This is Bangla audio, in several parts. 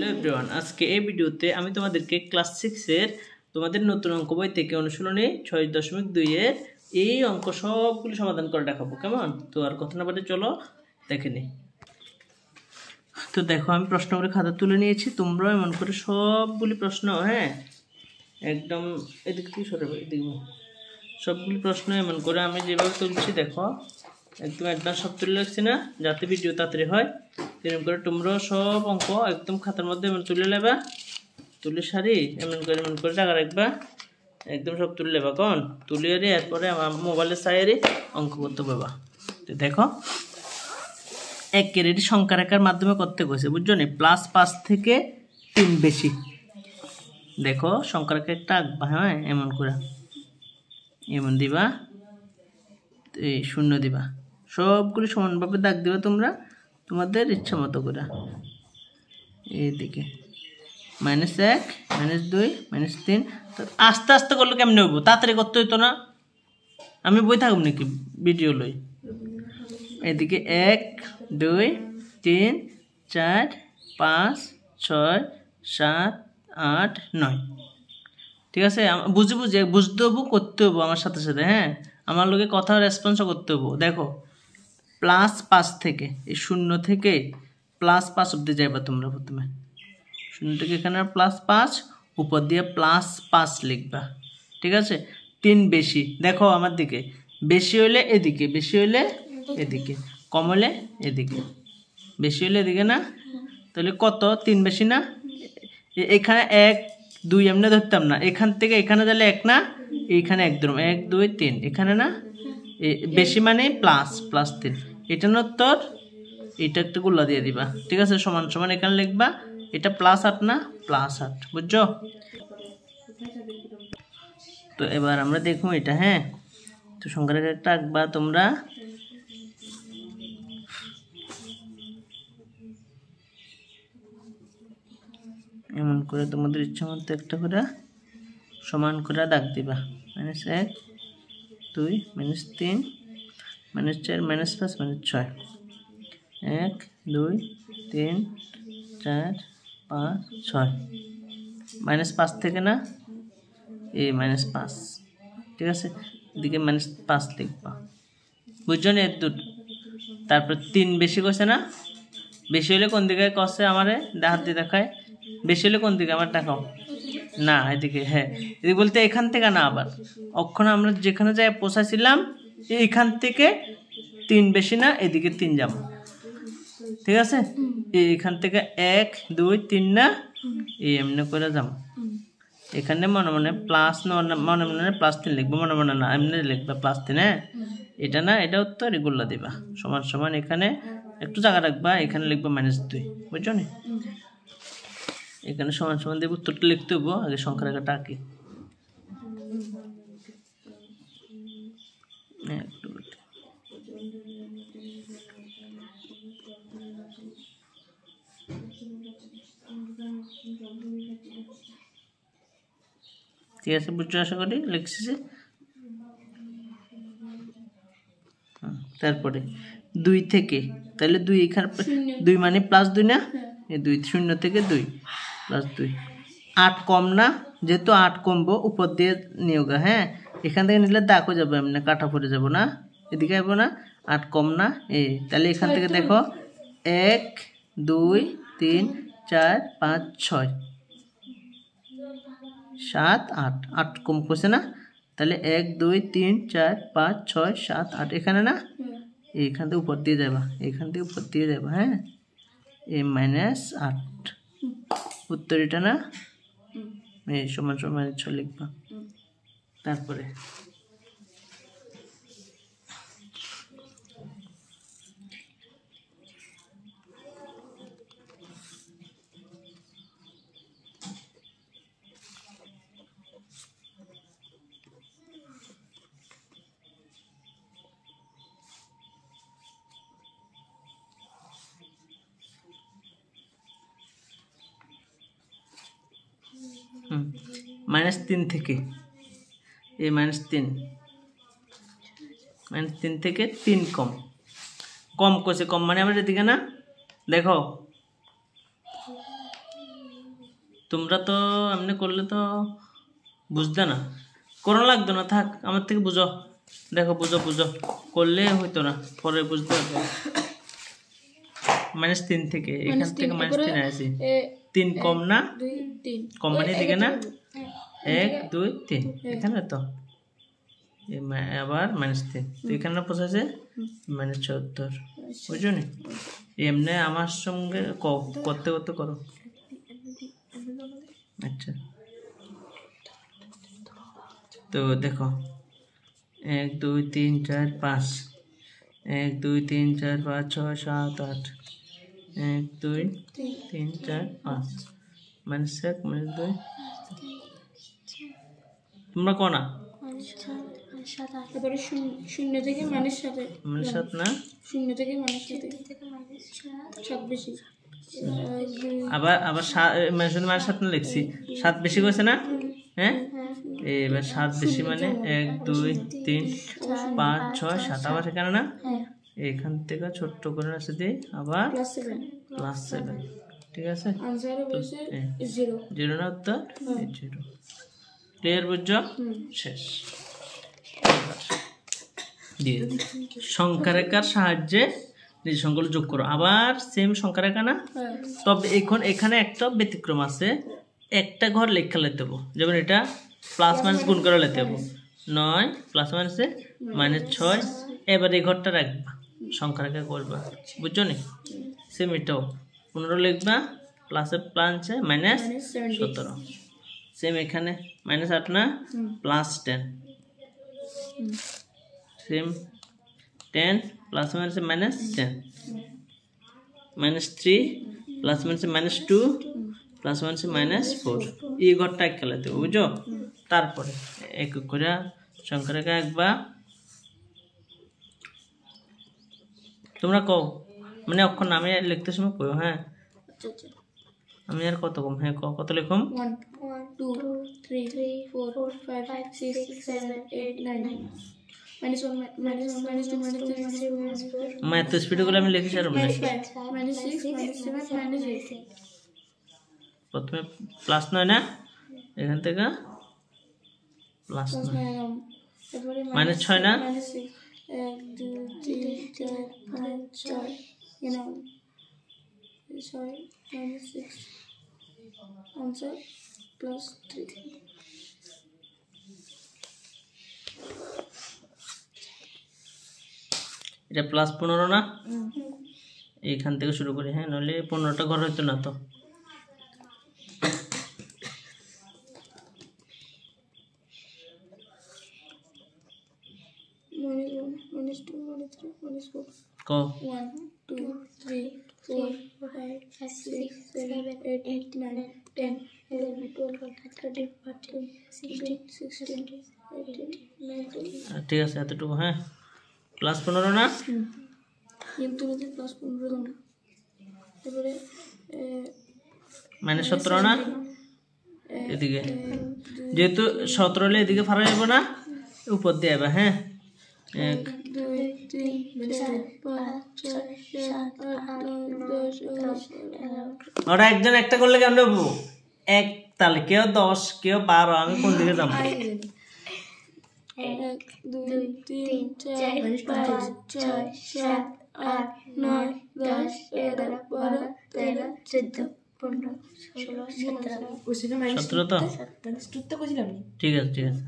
হ্যালো এভরিওয়ান, আজকে এই ভিডিওতে আমি তোমাদেরকে ক্লাস 6 এর তোমাদের নতুন অঙ্ক বই থেকে অনুশীলনী 6.2 এর এই অঙ্ক সবগুলো সমাধান করে দেখাবো। কেমন? তো আর কথা না বলে চলো দেখে নিই। তো দেখো, আমি প্রশ্ন করে খাতা তুলে নিয়েছি, তোমরাও এমন করে সবগুলি প্রশ্ন একদম এদিক থেকে সরাবে, এদিকে সবগুলি প্রশ্ন এমন করে আমি যেভাবে তুলছি দেখো, একদম অ্যাডভান্স সব তুলে রাখছি না, যাতে ভিডিও তাড়াতাড়ি হয়। এরকম করে তোমরাও সব অঙ্ক একদম খাতার মধ্যে এমন তুলে নেবা, তুলে সারি এমন করে টাকা রাখবা, একদম সব তুলে নেবা। কোন তুলে এরপরে আমার মোবাইলের সাইডে অঙ্ক করতে পারবা। তো দেখো, একের এটি সংখ্যা রেখার মাধ্যমে করতে গেছে, বুঝছো নি? +5 থেকে 3 বেশি। দেখো সংখ্যা রেখা একটা আঁকবা, হ্যাঁ এমন করে এমন দিবা, এই 0 দিবা, সবগুলো সমানভাবে দাগ দিবা তোমরা তোমাদের ইচ্ছা মতো করে। এইদিকে -1 -2 -3। তো আস্তে আস্তে করলে কেমনে হইব? তাড়াতাড়ি করতে হইতো না? আমি বই থাকুম নাকি ভিডিও লই? এদিকে 1 2 3 4 5 6 7 8 9। ঠিক আছে, বুঝতে হবো, করতে হবো আমার সাথে সাথে। হ্যাঁ, আমার লোকে কথা রেসপন্সও করতে হবো। দেখো +5 থেকে, এই 0 থেকে +5 অব্দি যাইবা তোমরা। প্রথমে 0 থেকে এখানে +5, উপর দিয়ে +5 লিখবা। ঠিক আছে, 3 বেশি, দেখো আমার দিকে, বেশি হইলে এদিকে, বেশি হইলে এদিকে, কম হলে এদিকে, বেশি হলে এদিকে না? তাহলে কত? 3 বেশি না? এখানে 1 2 এমনি ধরতাম না, এখান থেকে এখানে তাহলে 1 না, এইখানে 1 ধরুন, 1 2 3, এখানে না বেশি মানে +3। এটা না উত্তর, এটা একটা গুলা দিয়ে দিবা। ঠিক আছে, সমান সমান এখানে লিখবা, এটা +8 না, +8, বুঝছো? তো এবার আমরা দেখো এটা। হ্যাঁ, তো সংখ্যা রেখা একটা আঁকবা তোমরা, এমন করে তোমাদের ইচ্ছা মতো একটা করে সমান করে দাগ দিবা। -1 2 -3 -4 -5 -6, 1 2 3 4 5 6, -5 থেকে না, এই -5। ঠিক আছে, এদিকে -5 লিখবা, বুঝছো না? তারপর 3 বেশি কইছে না? বেশি হলে কোন দিকে কষে আমারে হাত দিয়ে দেখায়? বেশি হলে কোন দিকে আমার দেখাও না, এদিকে। হ্যাঁ, এদিকে বলতে এখান থেকে না, আবার অক্ষণ আমরা যেখানে যাই পৌঁছাছিলাম এইখান থেকে 3 বেশি না, এদিকে 3 যাব। ঠিক আছে, এইখান থেকে 1 2 3 না, এই এমনি করে যাব। এখানে মনে মনে মনে মনে +3 লিখবো, মনে মনে না, এমনি লিখবা +3। হ্যাঁ, এটা না, এটা উত্তর, এগুলো দিবা সমান সমান। এখানে একটু জায়গা রাখবা, এখানে লিখবা -2, বুঝছো নি? এখানে সমান সমান দেব, উত্তরটা লিখতে হবো। আগে সংখ্যা রেখাটা আঁকি। ঠিক আছে, বুঝছো? আশা করি লিখছি। তারপরে 2 থেকে, তাহলে 2 এখানে 2 মানে +2 না? এই 2, 0 থেকে 2 +2, 8 কম না? যেহেতু 8 কমবো, উপর দিয়ে নিয়োগা। হ্যাঁ, এখান থেকে নিলে দাগ হয়ে যাবে, এমনি কাটা পড়ে যাবো না, এদিকে আসবো না। 8 কম না, এই তাহলে এখান থেকে দেখো 1 2 3 4 5 6 7 8, 8 কম করছে না? তাহলে 1 2 3 4 5 6 7 8, এখানে না, এইখান থেকে উপর দিয়ে যাবা, এখান থেকে উপর দিয়ে যাবা। হ্যাঁ, এই -8, উত্তর এটা না? এই সমান সমান -6 লিখবা। তারপরে -3 থেকে, এই -3 থেকে 3 কম করছে। কম মানে আমরা এদিকে না, দেখো তোমরা তো এমনি করলে তো বুঝতে না, কোনো লাগতো না, থাক আমার থেকে বুঝো, দেখো বুঝো বুঝো, করলে হইতো না, পরে বুঝতে পারবে। -3 থেকে এখান থেকে -3 আসি, 3 কম না, কম মানে দিকে না, 1 2 3 এখানে তো আবার -3, তো এখানে পৌঁছাছে -74, বুঝছো নি? এমনি আমার সঙ্গে করতে করতে করো। আচ্ছা, তো দেখো 1 2 3 4 5, 1 2 3 4 5 6 7 8, 1 2 3 4 5, -1 -2, তোমরা কো না শূন্য থেকে -7 -7 না, শূন্য থেকে -7 7 বেশি, আবার -7 না লিখছি, 7 বেশি কইছে না, হ্যাঁ এবার 7 বেশি মানে 1 2 3 5 6 7, আবার এখানে না, এখান থেকে ছোট্ট করে আছে দিই, আবার +7, ঠিক আছে, আনসার হচ্ছে 0 0 না উত্তর 0। ক্লিয়ার বুঝছো? শেষ। দিয়ে সংখ্যারেখার সাহায্যে নিজ সংখ্যাগুলো যোগ করো, আবার সেম সংখ্যারেখা না, তবে এখানে একটা ব্যতিক্রম আছে, একটা ঘর লেখা লিখতে দেবো, যেমন এটা প্লাস মাইনাস গুণ করে লিখতে দেবো, 9 প্লাস মাইনাসে -6, এবার এই ঘরটা রাখবা, সংখ্যারেখা করবা, বুঝছো নি? সেম এটাও 15 লিখবা, প্লাসে প্লাসে -17, সেম এখানে -8 না, +10, সেম 10 প্লাস মাইনাসে -10, -3 প্লাস মাইনাসে -2 প্লাস মাইনাসে -4, এই ঘরটা খেলাতে, বুঝো? তারপরে এক করে সংখ্যারেখা আঁকবা, তোমরা কও, মানে অক্ষর নামে লিখতে সময় কও, হ্যাঁ আমি আর কত কম, হ্যাঁ কত লিখুম, 1 2 3 4 5 6 7 8 9, -1 -2 -3 मैं तो स्पीड গুলো আমি লিখি আর -5 -6 -7 -8, প্রথমে +9 না, এখান থেকে +9, তারপরে -6 না, 1 2 3 4 5 6, you know 6 -6, answer +3। এটা +15 না, এইখান থেকে শুরু করি, হ্যাঁ নইলে 15টা ঘর হইতো না তো। -2 -3 -4, কও 1 2 3 4 5 6 7 8 9 10 11 12 13 14 15 16 18 19। ঠিক আছে এতটুকু, হ্যাঁ +15 না, কিন্তু +15 না, তারপরে -17 না, এদিকে যেহেতু 17 হলে এদিকে ফারা যাবে না, উপর দিয়ে যাবে, হ্যাঁ 1 2 3 4 5 6 7 8 9 10 11। ওরা একজন একটা করলে কেমন হবো, এক তাহলে কেউ 10 কেউ 12, আমি কোন দিকে যাবো, 1 2 3 4 5 6 7 8 9 10 11 12 13 14 15 16 17। 17 তো ঠিক আছে, ঠিক আছে,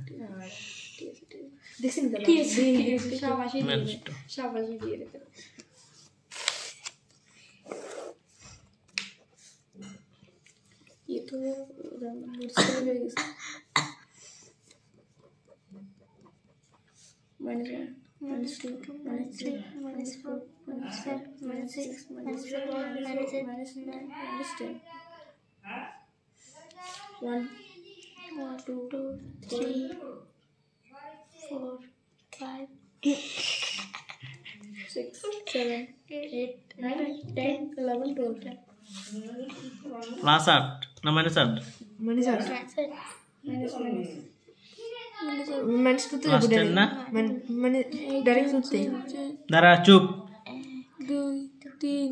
ये तो -2 -1 -2 -3 -4 -5 -6 -7 -8 -9 -10, 1 2 3 4 5 6 7 8 9 10 11 12। +8 না -8, +10 না, দাঁড়া চুপ, 2 3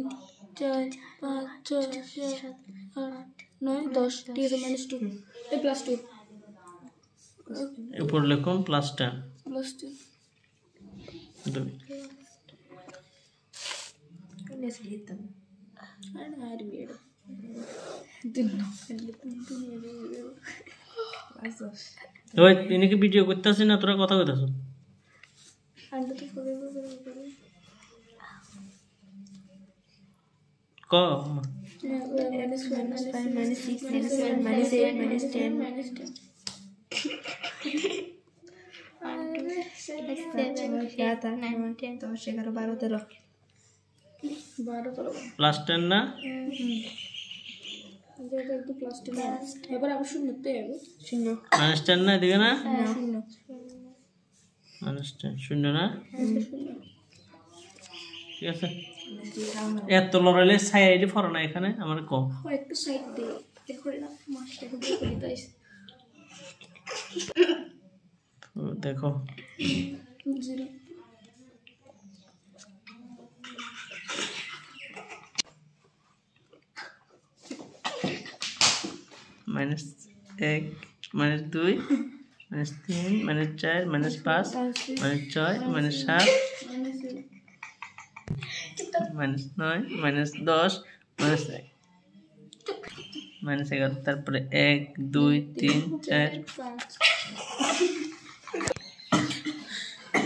4 5 6 7 8 9 10 ঠিক আছে -2 এই +2 উপর লিখুন +10 +2 2 আর বিয়েড় ওই ইনিকে ভিডিও করতেছিস না তোরা কথা কইতাছ ক +10 না এবার আবার শূন্যতে হবে শূন্য -10 না এদিকে না শূন্য -10 শূন্য না ঠিক আছে এত লড়াইলে সাইডে ফরো না এখানে আমার ক একটু সাইড দিয়ে দেখো না মাছটাকে দিয়ে দিতেছে দেখো 0 -1 -2 -3 -4 -5 -6 -7 -9 -10 -11 তারপরে 1 2 3 4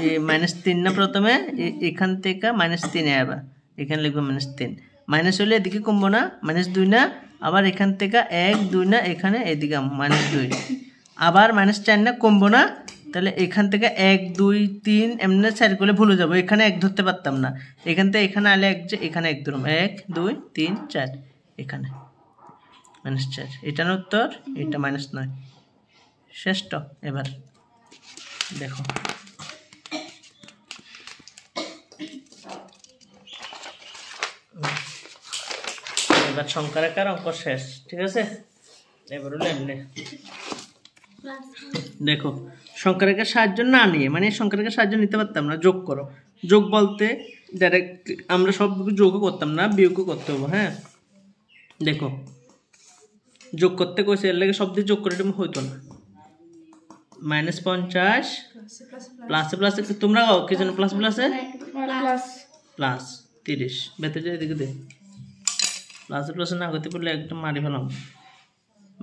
এই -3 না প্রথমে এখান থেকে -3 আবার এখানে লিখবো -3 মাইনাস হলে এদিকে কমবো না -2 না আবার এখান থেকে 1 2 না এখানে এদিকে -2 আবার -4 না কমবো না তাহলে এখান থেকে 1 2 3 এমনি 4 করলে ভুলে যাবো এখানে 1 ধরতে পারতাম না এখান থেকে এখানে আলে 1 যে এখানে 1 ধরুন 1 2 3 4 এখানে -4 এটার উত্তর এটা -9 শেষ তো এবার দেখো এবার সংখ্যার আকার অঙ্ক শেষ ঠিক আছে এবার হলো এমনি দেখো সংখ্যার আকার সাহায্য না নিয়ে মানে সংখ্যার আকার সাহায্য নিতে পারতাম না যোগ করো যোগ বলতে ডাইরেক্ট আমরা সব যোগও করতাম না বিয়োগও করতে হবে হ্যাঁ দেখো যোগ করতে কইছে এর লাগে শব্দ যোগ করে এটা হইতো না -50 প্লাসে প্লাসে তোমরা কি জানো প্লাস প্লাসে প্লাস 30 বেতে যায় এদিকে দে প্লাসে প্লাসে না করতে পারলে একদম মারি ফেলাম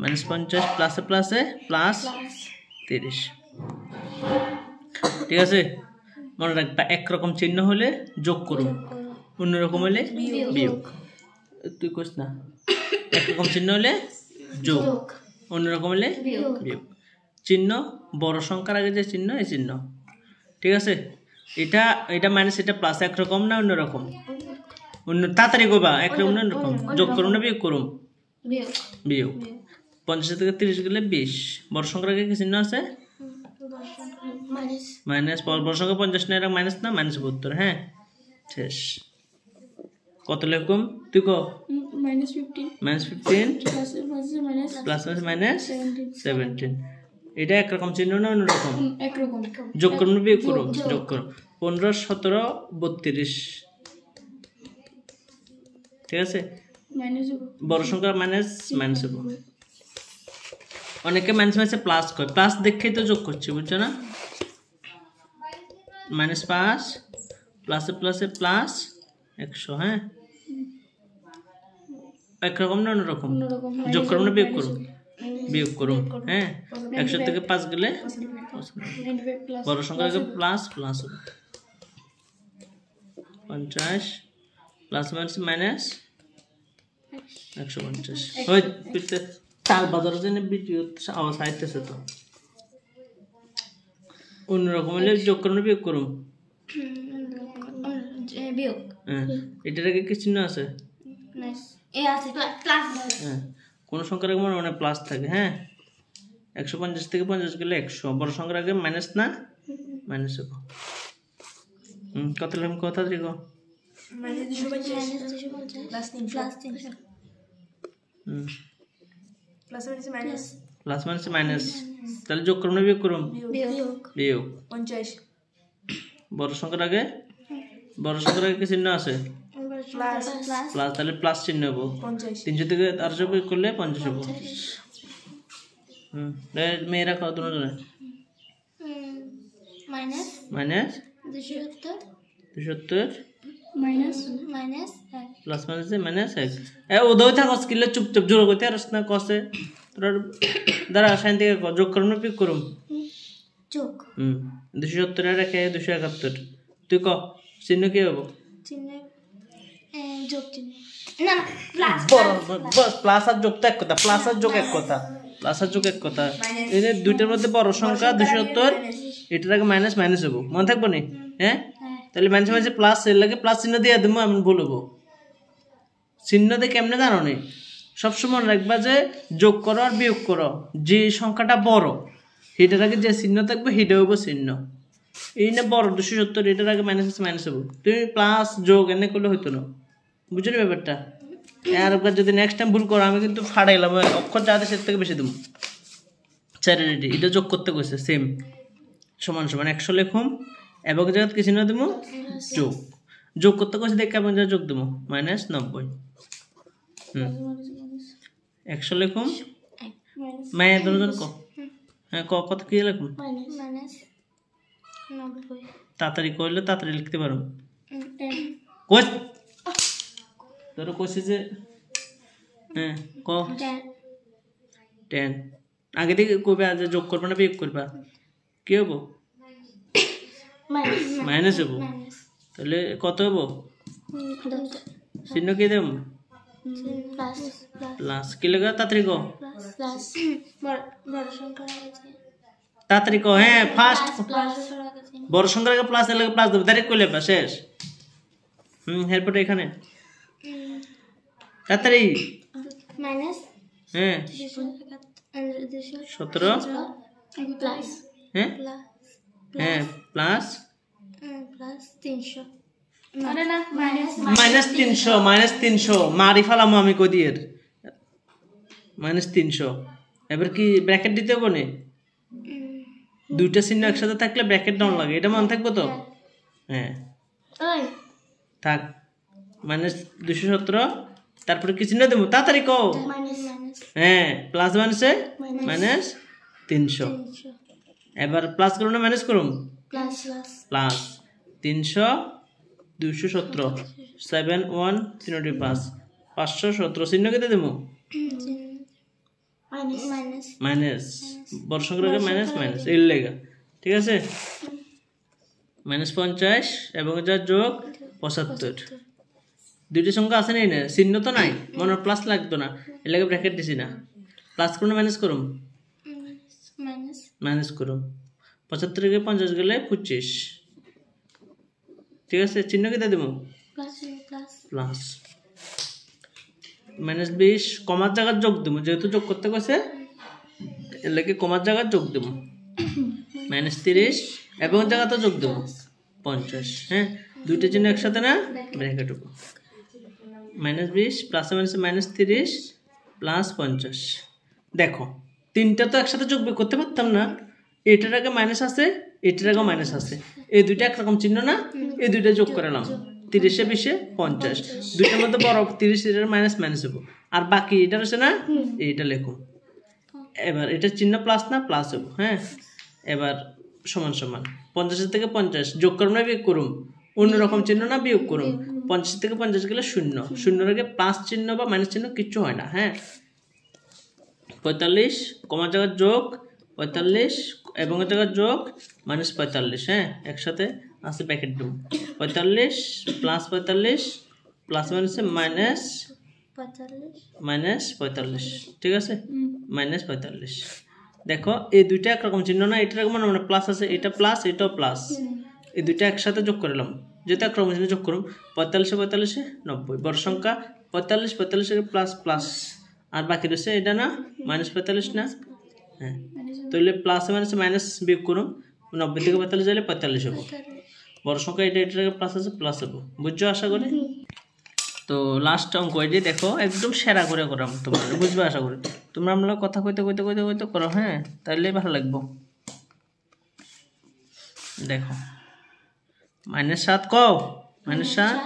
-50 প্লাসে প্লাসে প্লাস 30 ঠিক আছে মনে রাখবা একরকম চিহ্ন হলে যোগ করুন অন্যরকম হলে বিয়োগ তুই কইস না একরকম চিহ্ন হলে যোগ অন্যরকম হলে বিয়োগ চিহ্ন বড় সংখ্যার আগে যে চিহ্ন এই চিহ্ন ঠিক আছে এটা এটা মাইনাস এটা প্লাস একরকম না অন্যরকম অন্য তাড়াতাড়ি কইবা একরকম না অন্যরকম যোগ করুন না বিয়োগ করুন বিয়োগ 50 থেকে 30 গেলে 20 বড় সংখ্যার আগে কি চিহ্ন আছে মাইনাস বড় সংখ্যা 50 না এর মাইনাস না -72 হ্যাঁ শেষ কত লিখুম তুই কো -15 প্লাস মাইনাস 17 এটা একরকম চিহ্ন না অন্যরকম একরকম যোগ করুন বিয়োগ করুন যোগ করুন 15 17 32 ঠিক আছে বড় সংখ্যা মাইনাস হবে অনেকে মাইনাস প্লাস করে প্লাস দেখেই তো যোগ করছে বুঝছো না -5 প্লাসে প্লাসে প্লাস 100 হ্যাঁ একরকম না অন্যরকম যোগ করুন না বিয়োগ করুন হ্যাঁ 100 থেকে 5 গেলে বড় সংখ্যা আগে প্লাস প্লাস 50 প্লাস মাইনাস 150 ওই পিতে চাল বাজারের জন্য ভিডিও আওয়াজ আইতেছে তো অন্যরকম হলে যোগ করুন বিয়োগ করুন বিয়োগ হ্যাঁ এটার আগে কি চিহ্ন আছে হ্যাঁ কোন সংখ্যার আগে মানে প্লাস থাকে হ্যাঁ 150 থেকে 50 গেলে 100 বড় সংখ্যার আগে মাইনাস না মাইনাস হবে কত লিখুন কথা দেখো প্লাস মাইনাস তাহলে যোগ করুন না বিয়োগ করুন বিয়োগ 50 বড় সংখ্যার আগে কি চিহ্ন আছে প্লাস প্লাস তাহলে প্লাস চিহ্ন হবো 300 থেকে 800 বিয়োগ করলে 50 হবো মেয়েরা কত জনে মাইনাস 270 মাইনাস প্লাস মাইনাস 1 ওদয় থাক স্কিলে চুপচাপ জোর করতে আর না কসে তোরা দ্বারা সাইন থেকে যোগ করুন না বিয়োগ করুন যোগ 270 এর রেখে 271 তুই ক চিহ্ন কি হবো চিহ্ন যোগ চিহ্ন না প্লাস প্লাস আর যোগ তো এক কথা প্লাস আর যোগ এক কথা প্লাস আর যোগ এক কথা এই যে দুইটার মধ্যে বড় সংখ্যা 270 এটার আগে মাইনাস মাইনাস হবো মনে থাকবো নি হ্যাঁ তাহলে মাঝে মাঝে প্লাস এর লাগে প্লাস চিহ্ন দিয়ে দেবো আমি বলবো চিহ্ন দিয়ে কেমনে জানো নি সবসময় রাখবা যে যোগ করো আর বিয়োগ করো যে সংখ্যাটা বড় এটার আগে যে চিহ্ন থাকবে সেটা হবো চিহ্ন এই না বড় 270 এটার আগে মাইনাস মাইনাস হবো তুমি প্লাস যোগ এনে করলে হইতো না বুঝলি ব্যাপারটা আর একবার যদি নেক্সট টাইম ভুল করো আমি কিন্তু ফাড়াইলাম অক্ষর যা আছে থেকে বেশি দেবো চারিটি এটা যোগ করতে কইছে সেম সমান সমান 100 লিখুম এবং জায়গা কি চিহ্ন দেবো যোগ যোগ করতে কইছে দেখ কেমন যা যোগ দেবো -90 100 লিখুম মায়া দুজন ক হ্যাঁ ক কত কি লিখুম মাইনাস 90 তাড়াতাড়ি করলে তাড়াতাড়ি লিখতে পারো কই তোর কইছে যে হ্যাঁ ক 10 আগে থেকে কইবে আজ যোগ করবে না বিয়োগ করবা কি হবো মাইনাস হবো তাহলে কত হবো চিহ্ন কি দেব প্লাস কি লাগা তাড়াতাড়ি কো তাড়াতাড়ি কো হ্যাঁ ফার্স্ট বড় সংখ্যার আগে প্লাস লাগে প্লাস দেব ডাইরেক্ট কইলে বা শেষ এরপর এখানে তাড়াতাড়ি মাইনাস হ্যাঁ 17 প্লাস হ্যাঁ হ্যাঁ প্লাস 300 -300 মারি ফেলাম আমি কই দিয়ে -300 এবার কি ব্র্যাকেট দিতে হবে না দুইটা চিহ্ন একসাথে থাকলে ব্র্যাকেট ডাউন লাগে এটা মনে থাকবে তো হ্যাঁ থাক -217 তারপরে কি চিহ্ন দেবো তাড়াতাড়ি কও হ্যাঁ প্লাস মাইনাসে -300 এবার প্লাস করুন না মাইনাস করুন প্লাস 300 217 7 1 3 5 517 চিহ্ন কেটে দেবো মাইনাস বড় সংখ্যা মাইনাস মাইনাস এর লেগা ঠিক আছে -50 এবং যা যোগ 75 দুইটি সংখ্যা আছে নাই না চিহ্ন তো নাই মনে প্লাস লাগতো না এর লাগে ব্র্যাকেট দিছি না প্লাস করুন মাইনাস করুন মাইনাস করুন 75 থেকে 50 গেলে 25 ঠিক আছে চিহ্ন কেটে দেবো প্লাস -20 কমার জায়গায় যোগ দেবো যেহেতু যোগ করতে কইছে এর লাগে কমার জায়গায় যোগ দেবো -30 এবং জায়গাতে যোগ দেবো 50 হ্যাঁ দুইটা চিহ্ন একসাথে না ব্র্যাকেট দেবো -20 প্লাস -30 প্লাস 50 দেখো তিনটা তো একসাথে যোগ করতে পারতাম না এটার আগে মাইনাস আছে এটার আগে মাইনাস আছে এই দুইটা একরকম চিহ্ন না এই দুইটা যোগ করালাম 30 এ 20 এ 50 দুইটার মধ্যে বড় 30 এর মাইনাস মাইনাস হবো আর বাকি এটা আছে না এইটা লেখো এবার এটা চিহ্ন প্লাস না প্লাস হবো হ্যাঁ এবার সমান সমান 50 থেকে 50 যোগ করুন না বিয়োগ করুন অন্যরকম চিহ্ন না বিয়োগ করুন 50 থেকে 50 গেলে 0 শূন্যর আগে প্লাস চিহ্ন বা মাইনাস চিহ্ন কিচ্ছু হয় না হ্যাঁ 45 কমার জায়গায় যোগ 45 এবং এর জায়গায় যোগ -45 হ্যাঁ একসাথে আছে ব্র্যাকেট দেব 45 প্লাস 45 প্লাস মাইনাস -45 ঠিক আছে -45 দেখো এই দুইটা একরকম চিহ্ন না এটার আগে মানে প্লাস আছে এটা প্লাস এটাও প্লাস এই দুইটা একসাথে যোগ করলাম যেটা একরকম চিহ্ন যোগ করুন 45 45 90 বড় সংখ্যা 45 45 এর প্লাস প্লাস আর বাকি রয়েছে এটা না -45 না হ্যাঁ তাহলে প্লাস মাইনাস বিয়োগ করুন 90 থেকে 45 গেলে 45 হবে বড় সংখ্যা এটা এটার আগে প্লাস আছে প্লাস হবে বুঝছো আশা করি তো লাস্ট অঙ্ক এটি দেখো একদম সেরা করে করাম তোমরা বুঝবে আশা করি তোমরা আমরা কথা কইতে কইতে কইতে কইতে করো হ্যাঁ তাহলে ভালো লাগবে দেখো -7 কও -7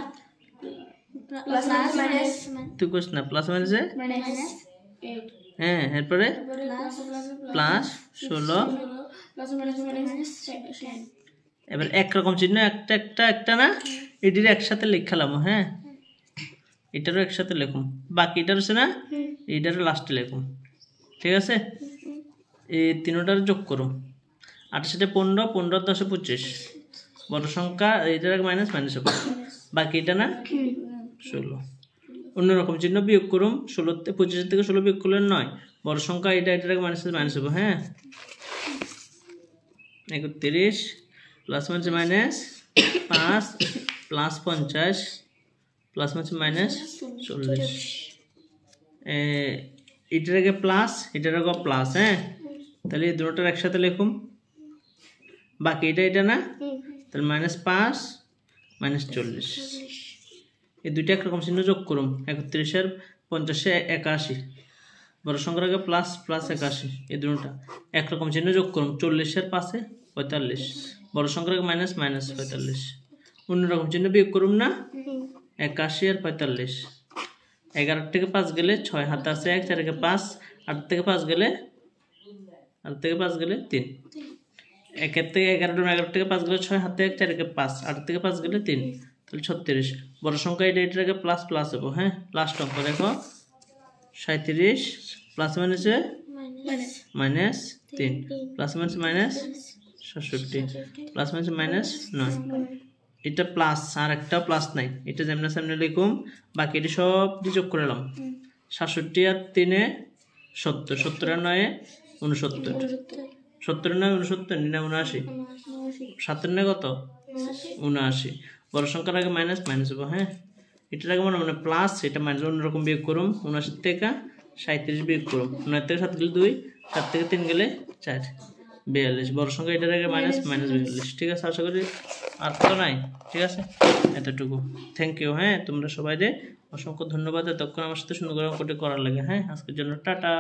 plus minus তুই কোস না প্লাস মাইনাসে minus 8 হ্যাঁ এরপরে প্লাস 16 plus minus 10 এবার একরকম চিহ্ন একটা না এটির একসাথে লিখালাম হ্যাঁ এটারও একসাথে লিখুন বাকি এটার আছে না এটারও লাস্টে লিখুন ঠিক আছে এই তিনটার যোগ করুন 8 7 15 15 10 25 বড় সংখ্যা এটার আগে মাইনাস হবে বাকি এটা না 16 অন্যরকম চিহ্ন বিয়োগ করুন 16 25 থেকে 16 বিয়োগ করলে 9 বড় সংখ্যা এটার আগে মাইনাস হবে হ্যাঁ 31 plus minus 5 plus 50 plus minus 40 এটার আগে প্লাস এটার আগে প্লাস হ্যাঁ তাহলে এই দুটোটার একসাথে লিখুন বাকি এটা না তাহলে -5 -40 এই দুইটা একরকম চিহ্ন যোগ করুন 31 আর 50 81 বড় সংখ্যার আগে প্লাস 81 এই দুটোটা একরকম চিহ্ন যোগ করুন 40 এর পাশে 45 বড় সংখ্যার আগে মাইনাস 45 অন্যরকম চিহ্ন বিয়োগ করুন না 81 আর 45 11 থেকে 5 গেলে 6 হাতে আছে 1 4 থেকে 5 8 থেকে 5 গেলে 3 1 থেকে 11 থেকে 5 গেলে 6 হাতে 1 4 থেকে 5 8 থেকে 5 গেলে 3 তাহলে 36 বড় সংখ্যা এটার আগে প্লাস হবে হ্যাঁ লাস্ট অঙ্ক দেখো 37 plus minus 3 plus minus 67 plus minus 9 এটা প্লাস আর একটা প্লাস নাই এটা সামনে লিখুম বাকি এটা সব যোগ করে নিলাম 67 আর 3 এ 70 70 আর 9 এ 69 70 9 69 79 7 9 কত 79 বড় সংখ্যার আগে মাইনাস হবে হ্যাঁ এটার আগে মানে প্লাস এটা মাইনাস অন্যরকম বিয়োগ করুন 79 থেকে 37 বিয়োগ করুন 9 থেকে 7 গেলে 2 7 থেকে 3 গেলে 4 42 বড় সংখ্যা এটার আগে মাইনাস 42 ঠিক আছে আশা করি আর তো নাই ঠিক আছে এতটুকু থ্যাংক ইউ হ্যাঁ তোমরা সবাই অসংখ্য ধন্যবাদ এতক্ষণ আমার সাথে সুন্দর করে অঙ্কটি করার লাগে হ্যাঁ আজকের জন্য টাটা।